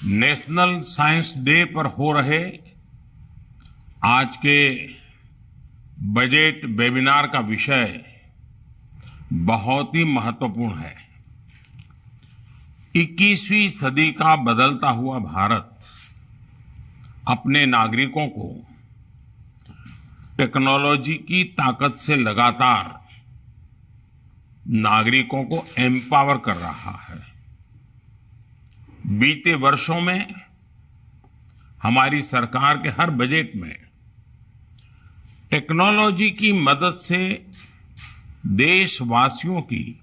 National science day पर हो रहे आज के बजट वेबिनार का विषय बहुत ही महत्वपूर्ण है। 21वीं सदी का बदलता हुआ भारत अपने नागरिकों को टेक्नोलॉजी की ताकत से लगातार नागरिकों को एम्पावर कर रहा है। बीते वर्षों में हमारी सरकार के हर बजट में टेक्नोलॉजी की मदद से देशवासियों की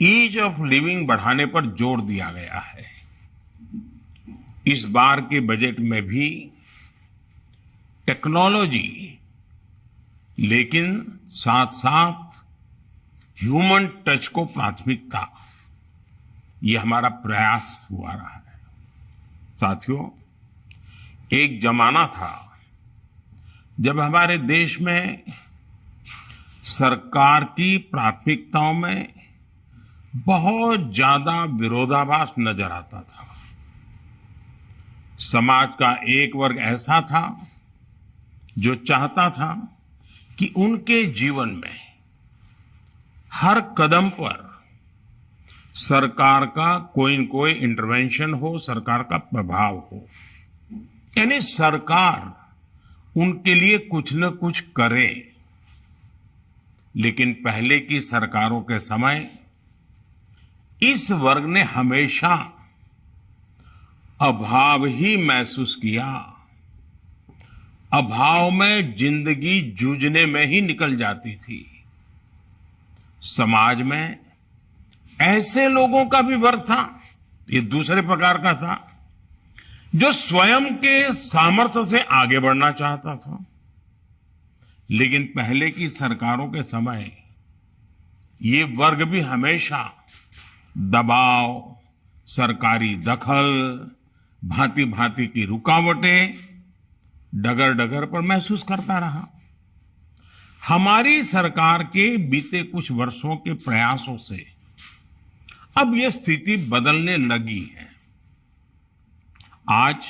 ईज ऑफ लिविंग बढ़ाने पर जोर दिया गया है। इस बार के बजट में भी टेक्नोलॉजी, लेकिन साथ साथ ह्यूमन टच को प्राथमिकता, ये हमारा प्रयास हुआ रहा है। साथियों, एक जमाना था जब हमारे देश में सरकार की प्राथमिकताओं में बहुत ज्यादा विरोधाभास नजर आता था। समाज का एक वर्ग ऐसा था जो चाहता था कि उनके जीवन में हर कदम पर सरकार का कोई न कोई इंटरवेंशन हो, सरकार का प्रभाव हो, यानी सरकार उनके लिए कुछ न कुछ करे। लेकिन पहले की सरकारों के समय इस वर्ग ने हमेशा अभाव ही महसूस किया। अभाव में जिंदगी जूझने में ही निकल जाती थी। समाज में ऐसे लोगों का भी वर्ग था, ये दूसरे प्रकार का था, जो स्वयं के सामर्थ्य से आगे बढ़ना चाहता था। लेकिन पहले की सरकारों के समय ये वर्ग भी हमेशा दबाव, सरकारी दखल, भांति भांति की रुकावटें डगर डगर पर महसूस करता रहा। हमारी सरकार के बीते कुछ वर्षों के प्रयासों से अब यह स्थिति बदलने लगी है। आज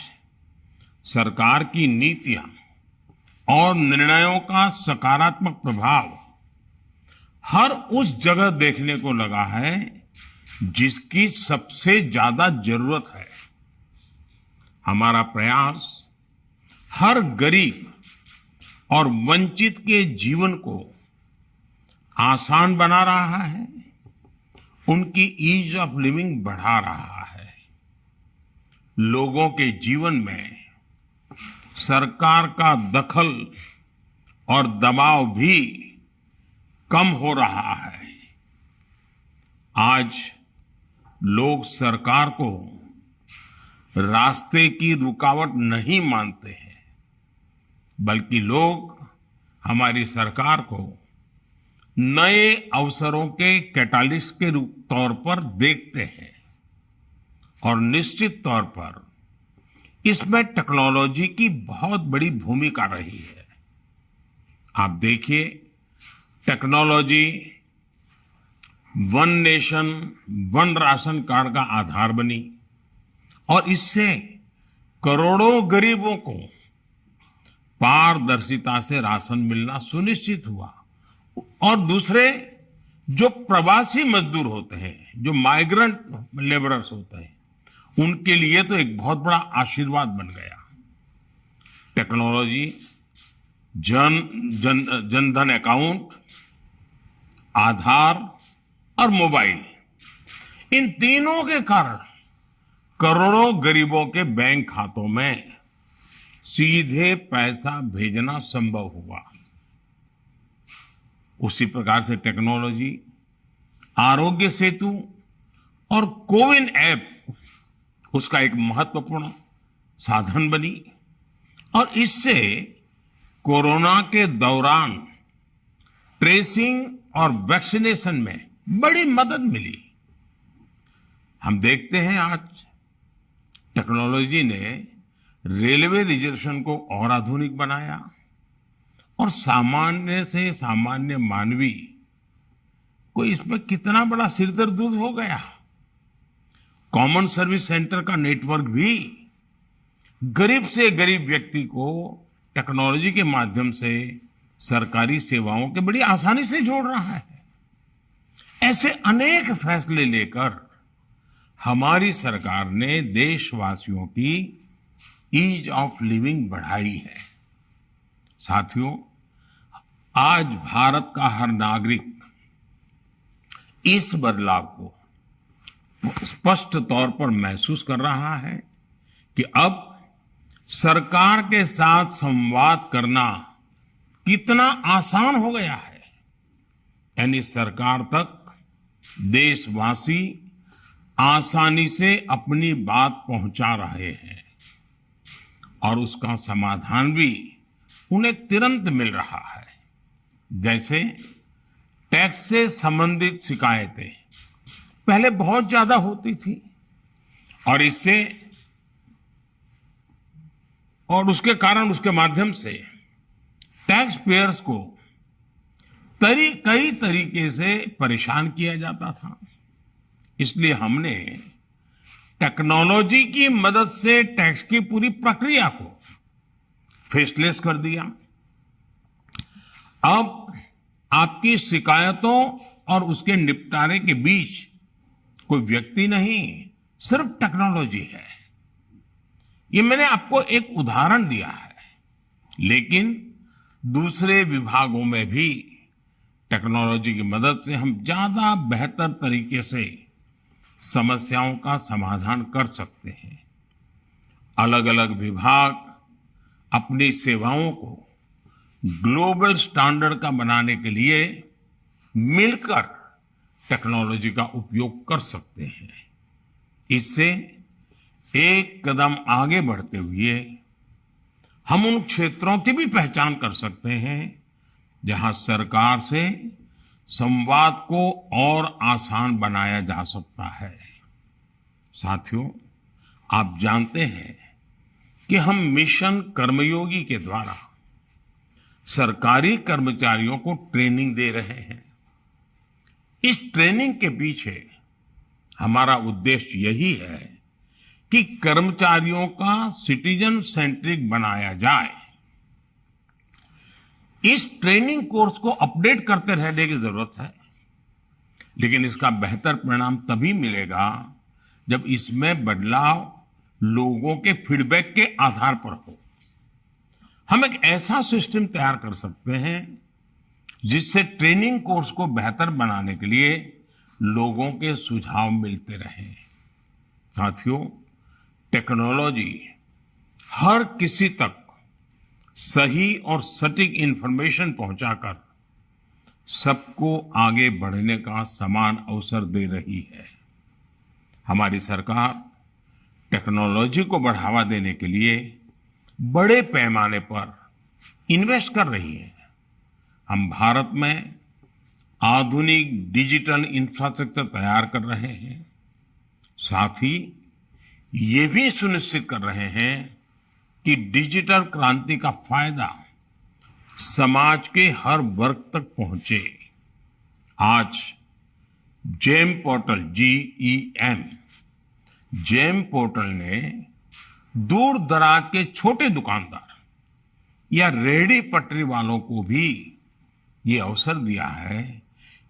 सरकार की नीतियां और निर्णयों का सकारात्मक प्रभाव हर उस जगह देखने को लगा है जिसकी सबसे ज्यादा जरूरत है। हमारा प्रयास हर गरीब और वंचित के जीवन को आसान बना रहा है, उनकी ईज ऑफ लिविंग बढ़ा रहा है। लोगों के जीवन में सरकार का दखल और दबाव भी कम हो रहा है। आज लोग सरकार को रास्ते की रुकावट नहीं मानते हैं, बल्कि लोग हमारी सरकार को नए अवसरों के कैटालिस्ट के तौर पर देखते हैं। और निश्चित तौर पर इसमें टेक्नोलॉजी की बहुत बड़ी भूमिका रही है। आप देखिए, technology one nation one ration card का आधार बनी और इससे करोड़ों गरीबों को पारदर्शिता से राशन मिलना सुनिश्चित हुआ। और दूसरे जो प्रवासी मजदूर होते हैं, जो माइग्रेंट लेबरर्स होते हैं, उनके लिए तो एक बहुत बड़ा आशीर्वाद बन गया। टेक्नोलॉजी, जनधन अकाउंट, आधार और मोबाइल, इन तीनों के कारण करोड़ों गरीबों के बैंक खातों में सीधे पैसा भेजना संभव हुआ। उसी प्रकार से टेक्नोलॉजी आरोग्य सेतु और कोविन ऐप उसका एक महत्वपूर्ण साधन बनी और इससे कोरोना के दौरान ट्रेसिंग और वैक्सीनेशन में बड़ी मदद मिली। हम देखते हैं आज टेक्नोलॉजी ने रेलवे रिजर्वेशन को और आधुनिक बनाया और सामान्य से सामान्य मानवी को इसमें कितना बड़ा सिरदर्द दूर हो गया। कॉमन सर्विस सेंटर का नेटवर्क भी गरीब से गरीब व्यक्ति को टेक्नोलॉजी के माध्यम से सरकारी सेवाओं के बड़ी आसानी से जोड़ रहा है। ऐसे अनेक फैसले लेकर हमारी सरकार ने देशवासियों की ईज ऑफ लिविंग बढ़ाई है। साथियों, आज भारत का हर नागरिक इस बदलाव को स्पष्ट तौर पर महसूस कर रहा है कि अब सरकार के साथ संवाद करना कितना आसान हो गया है। यानी सरकार तक देशवासी आसानी से अपनी बात पहुंचा रहे हैं और उसका समाधान भी उन्हें तुरंत मिल रहा है। जैसे टैक्स से संबंधित शिकायतें पहले बहुत ज्यादा होती थी और उसके माध्यम से टैक्स पेयर्स को कई तरीके से परेशान किया जाता था। इसलिए हमने टेक्नोलॉजी की मदद से टैक्स की पूरी प्रक्रिया को फेसलेस कर दिया। अब आपकी शिकायतों और उसके निपटारे के बीच कोई व्यक्ति नहीं, सिर्फ टेक्नोलॉजी है। ये मैंने आपको एक उदाहरण दिया है, लेकिन दूसरे विभागों में भी टेक्नोलॉजी की मदद से हम ज्यादा बेहतर तरीके से समस्याओं का समाधान कर सकते हैं। अलग अलग विभाग अपनी सेवाओं को ग्लोबल स्टैंडर्ड का बनाने के लिए मिलकर टेक्नोलॉजी का उपयोग कर सकते हैं। इससे एक कदम आगे बढ़ते हुए हम उन क्षेत्रों की भी पहचान कर सकते हैं जहां सरकार से संवाद को और आसान बनाया जा सकता है। साथियों, आप जानते हैं कि हम मिशन कर्मयोगी के द्वारा सरकारी कर्मचारियों को ट्रेनिंग दे रहे हैं। इस ट्रेनिंग के पीछे हमारा उद्देश्य यही है कि कर्मचारियों का सिटीजन सेंट्रिक बनाया जाए। इस ट्रेनिंग कोर्स को अपडेट करते रहने की जरूरत है, लेकिन इसका बेहतर परिणाम तभी मिलेगा जब इसमें बदलाव लोगों के फीडबैक के आधार पर हो। हम एक ऐसा सिस्टम तैयार कर सकते हैं जिससे ट्रेनिंग कोर्स को बेहतर बनाने के लिए लोगों के सुझाव मिलते रहें। साथियों, टेक्नोलॉजी हर किसी तक सही और सटीक इंफॉर्मेशन पहुंचाकर सबको आगे बढ़ने का समान अवसर दे रही है। हमारी सरकार टेक्नोलॉजी को बढ़ावा देने के लिए बड़े पैमाने पर इन्वेस्ट कर रही है। हम भारत में आधुनिक डिजिटल इंफ्रास्ट्रक्चर तैयार कर रहे हैं, साथ ही ये भी सुनिश्चित कर रहे हैं कि डिजिटल क्रांति का फायदा समाज के हर वर्ग तक पहुंचे। आज जेम पोर्टल जेम पोर्टल ने दूर दराज के छोटे दुकानदार या रेहड़ी पटरी वालों को भी ये अवसर दिया है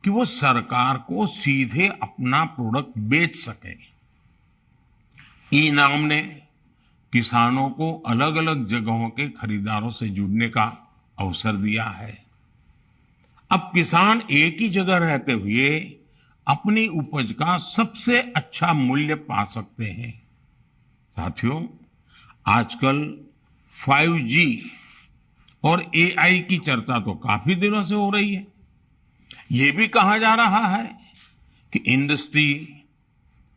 कि वो सरकार को सीधे अपना प्रोडक्ट बेच सके। ई नाम ने किसानों को अलग अलग जगहों के खरीदारों से जुड़ने का अवसर दिया है। अब किसान एक ही जगह रहते हुए अपनी उपज का सबसे अच्छा मूल्य पा सकते हैं। साथियों, आजकल 5G और AI की चर्चा तो काफी दिनों से हो रही है। ये भी कहा जा रहा है कि इंडस्ट्री,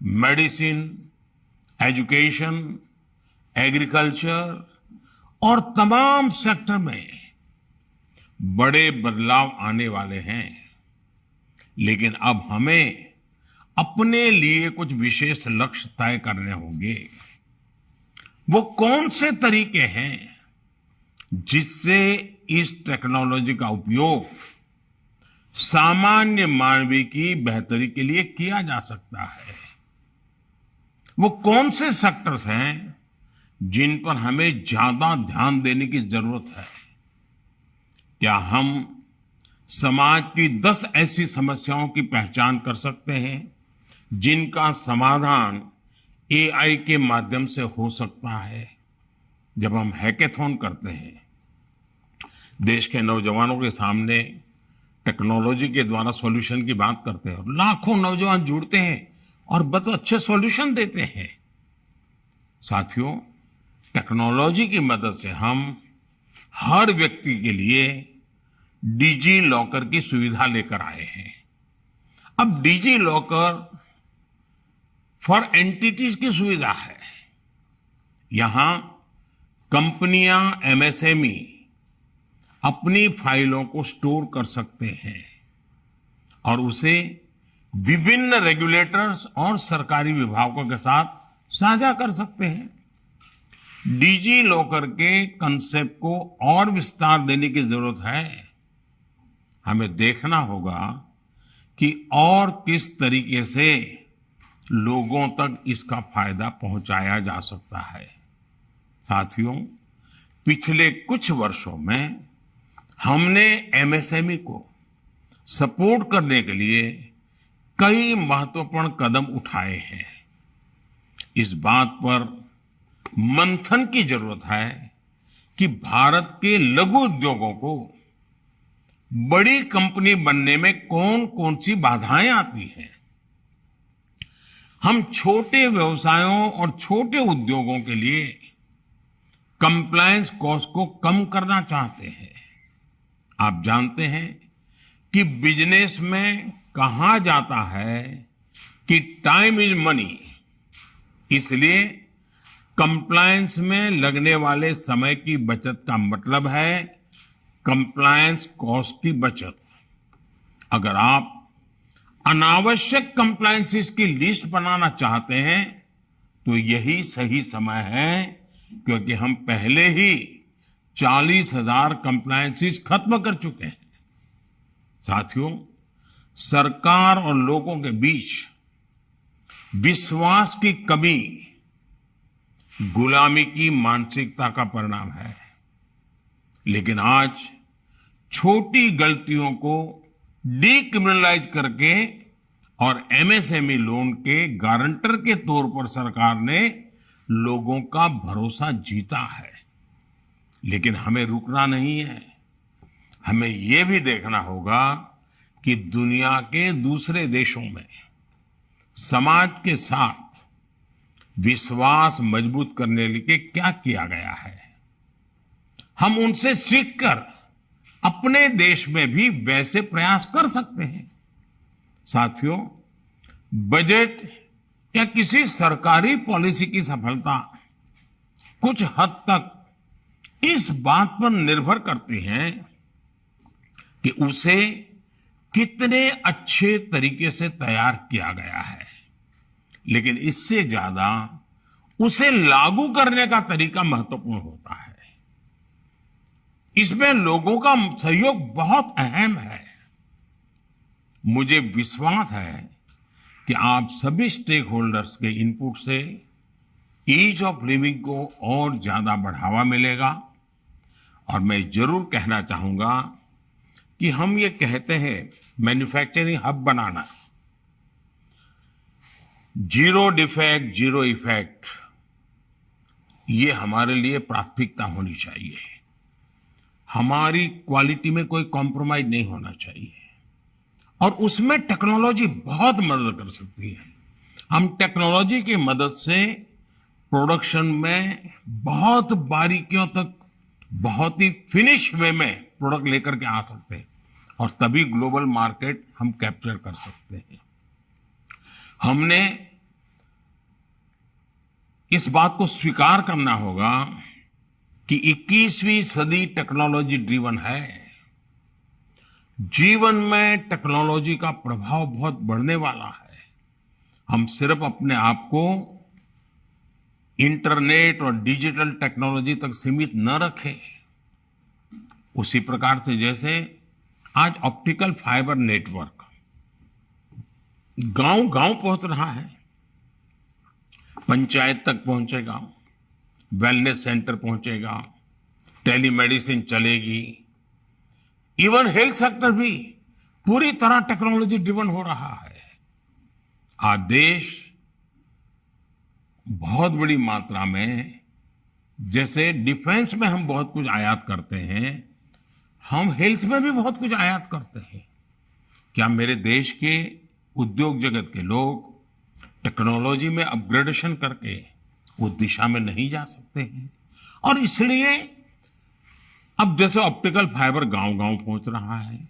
मेडिसिन, एजुकेशन, एग्रीकल्चर और तमाम सेक्टर में बड़े बदलाव आने वाले हैं। लेकिन अब हमें अपने लिए कुछ विशेष लक्ष्य तय करने होंगे। वो कौन से तरीके हैं जिससे इस टेक्नोलॉजी का उपयोग सामान्य मानवीय की बेहतरी के लिए किया जा सकता है। वो कौन से सेक्टर्स हैं जिन पर हमें ज्यादा ध्यान देने की जरूरत है? क्या हम समाज की 10 ऐसी समस्याओं की पहचान कर सकते हैं जिनका समाधान एआई के माध्यम से हो सकता है? जब हम हैकेथॉन करते हैं, देश के नौजवानों के सामने टेक्नोलॉजी के द्वारा सॉल्यूशन की बात करते हैं, लाखों नौजवान जुड़ते हैं और बहुत अच्छे सॉल्यूशन देते हैं। साथियों, टेक्नोलॉजी की मदद से हम हर व्यक्ति के लिए डिजी लॉकर की सुविधा लेकर आए हैं। अब डिजी लॉकर फॉर एंटिटीज की सुविधा है। यहां कंपनियां, एमएसएमई अपनी फाइलों को स्टोर कर सकते हैं और उसे विभिन्न रेगुलेटर्स और सरकारी विभागों के साथ साझा कर सकते हैं। डिजी लॉकर के कंसेप्ट को और विस्तार देने की जरूरत है। हमें देखना होगा कि और किस तरीके से लोगों तक इसका फायदा पहुंचाया जा सकता है। साथियों, पिछले कुछ वर्षों में हमने एमएसएमई को सपोर्ट करने के लिए कई महत्वपूर्ण कदम उठाए हैं। इस बात पर मंथन की जरूरत है कि भारत के लघु उद्योगों को बड़ी कंपनी बनने में कौन कौन सी बाधाएं आती हैं। हम छोटे व्यवसायों और छोटे उद्योगों के लिए कंप्लायंस कॉस्ट को कम करना चाहते हैं। आप जानते हैं कि बिजनेस में कहा जाता है कि टाइम इज मनी, इसलिए कंप्लायंस में लगने वाले समय की बचत का मतलब है कंप्लायंस कॉस्ट की बचत। अगर आप अनावश्यक कंप्लायंसेस की लिस्ट बनाना चाहते हैं तो यही सही समय है, क्योंकि हम पहले ही 40,000 कंप्लायंसेस खत्म कर चुके हैं। साथियों, सरकार और लोगों के बीच विश्वास की कमी गुलामी की मानसिकता का परिणाम है। लेकिन आज छोटी गलतियों को डीक्रिमिनलाइज करके और एमएसएमई लोन के गारंटर के तौर पर सरकार ने लोगों का भरोसा जीता है। लेकिन हमें रुकना नहीं है। हमें यह भी देखना होगा कि दुनिया के दूसरे देशों में समाज के साथ विश्वास मजबूत करने के लिए क्या किया गया है। हम उनसे सीखकर अपने देश में भी वैसे प्रयास कर सकते हैं। साथियों, बजट या किसी सरकारी पॉलिसी की सफलता कुछ हद तक इस बात पर निर्भर करती है कि उसे कितने अच्छे तरीके से तैयार किया गया है, लेकिन इससे ज्यादा उसे लागू करने का तरीका महत्वपूर्ण होता है। इसमें लोगों का सहयोग बहुत अहम है। मुझे विश्वास है कि आप सभी स्टेक होल्डर्स के इनपुट से ईज ऑफ लिविंग को और ज्यादा बढ़ावा मिलेगा। और मैं जरूर कहना चाहूंगा कि हम ये कहते हैं मैन्युफैक्चरिंग हब बनाना, जीरो डिफेक्ट जीरो इफेक्ट, ये हमारे लिए प्राथमिकता होनी चाहिए। हमारी क्वालिटी में कोई कॉम्प्रोमाइज नहीं होना चाहिए और उसमें टेक्नोलॉजी बहुत मदद कर सकती है। हम टेक्नोलॉजी की मदद से प्रोडक्शन में बहुत बारीकियों तक, बहुत ही फिनिश वे में प्रोडक्ट लेकर के आ सकते हैं और तभी ग्लोबल मार्केट हम कैप्चर कर सकते हैं। हमने इस बात को स्वीकार करना होगा कि 21वीं सदी टेक्नोलॉजी ड्रिवन है। जीवन में टेक्नोलॉजी का प्रभाव बहुत बढ़ने वाला है। हम सिर्फ अपने आप को इंटरनेट और डिजिटल टेक्नोलॉजी तक सीमित न रखें। उसी प्रकार से जैसे आज ऑप्टिकल फाइबर नेटवर्क गांव-गांव पहुंच रहा है, पंचायत तक पहुंचेगा, वेलनेस सेंटर पहुंचेगा, टेलीमेडिसिन चलेगी, इवन हेल्थ सेक्टर भी पूरी तरह टेक्नोलॉजी ड्रिवन हो रहा है। आज देश बहुत बड़ी मात्रा में, जैसे डिफेंस में हम बहुत कुछ आयात करते हैं, हम हेल्थ में भी बहुत कुछ आयात करते हैं। क्या मेरे देश के उद्योग जगत के लोग टेक्नोलॉजी में अपग्रेडेशन करके उस दिशा में नहीं जा सकते हैं? और इसलिए अब जैसे ऑप्टिकल फाइबर गांव-गांव पहुंच रहा है,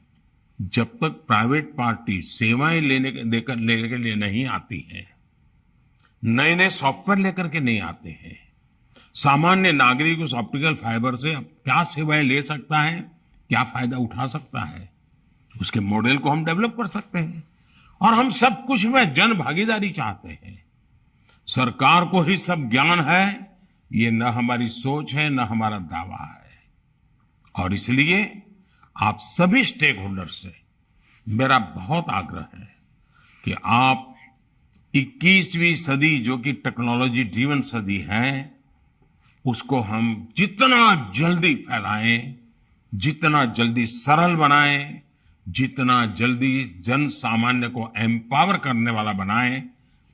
जब तक प्राइवेट पार्टी सेवाएं लेने के लिए नहीं आती है, नए नए सॉफ्टवेयर लेकर के नहीं आते हैं, सामान्य नागरिक उस ऑप्टिकल फाइबर से क्या सेवाएं ले सकता है, क्या फायदा उठा सकता है, उसके मॉडल को हम डेवलप कर सकते हैं। और हम सब कुछ में जन भागीदारी चाहते हैं। सरकार को ही सब ज्ञान है, ये न हमारी सोच है, न हमारा दावा है। और इसलिए आप सभी स्टेक होल्डर से मेरा बहुत आग्रह है कि आप 21वीं सदी, जो कि टेक्नोलॉजी ड्रिवन सदी है, उसको हम जितना जल्दी फैलाएं, जितना जल्दी सरल बनाएं, जितना जल्दी जन सामान्य को एम्पावर करने वाला बनाएं,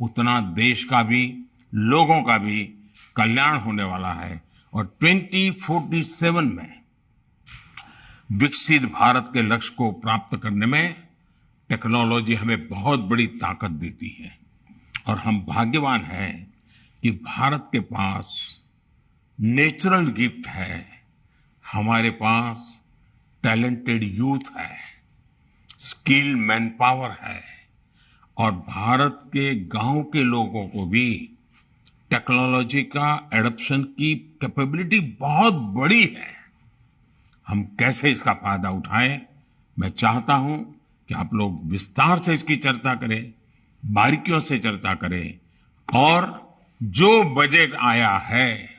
उतना देश का भी, लोगों का भी कल्याण होने वाला है। और 2047 में विकसित भारत के लक्ष्य को प्राप्त करने में टेक्नोलॉजी हमें बहुत बड़ी ताकत देती है। और हम भाग्यवान हैं कि भारत के पास नेचुरल गिफ्ट है, हमारे पास टैलेंटेड यूथ है, स्किल मैन पावर है, और भारत के गांव के लोगों को भी टेक्नोलॉजी का एडॉप्शन की कैपेबिलिटी बहुत बड़ी है। हम कैसे इसका फायदा उठाएं, मैं चाहता हूं कि आप लोग विस्तार से इसकी चर्चा करें, बारीकियों से चर्चा करें, और जो बजट आया है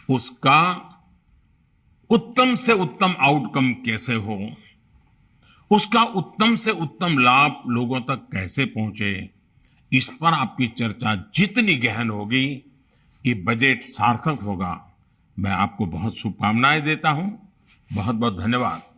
उसका उत्तम से उत्तम आउटकम कैसे हो, उसका उत्तम से उत्तम लाभ लोगों तक कैसे पहुंचे, इस पर आपकी चर्चा जितनी गहन होगी, ये बजट सार्थक होगा। मैं आपको बहुत शुभकामनाएं देता हूं। बहुत बहुत धन्यवाद।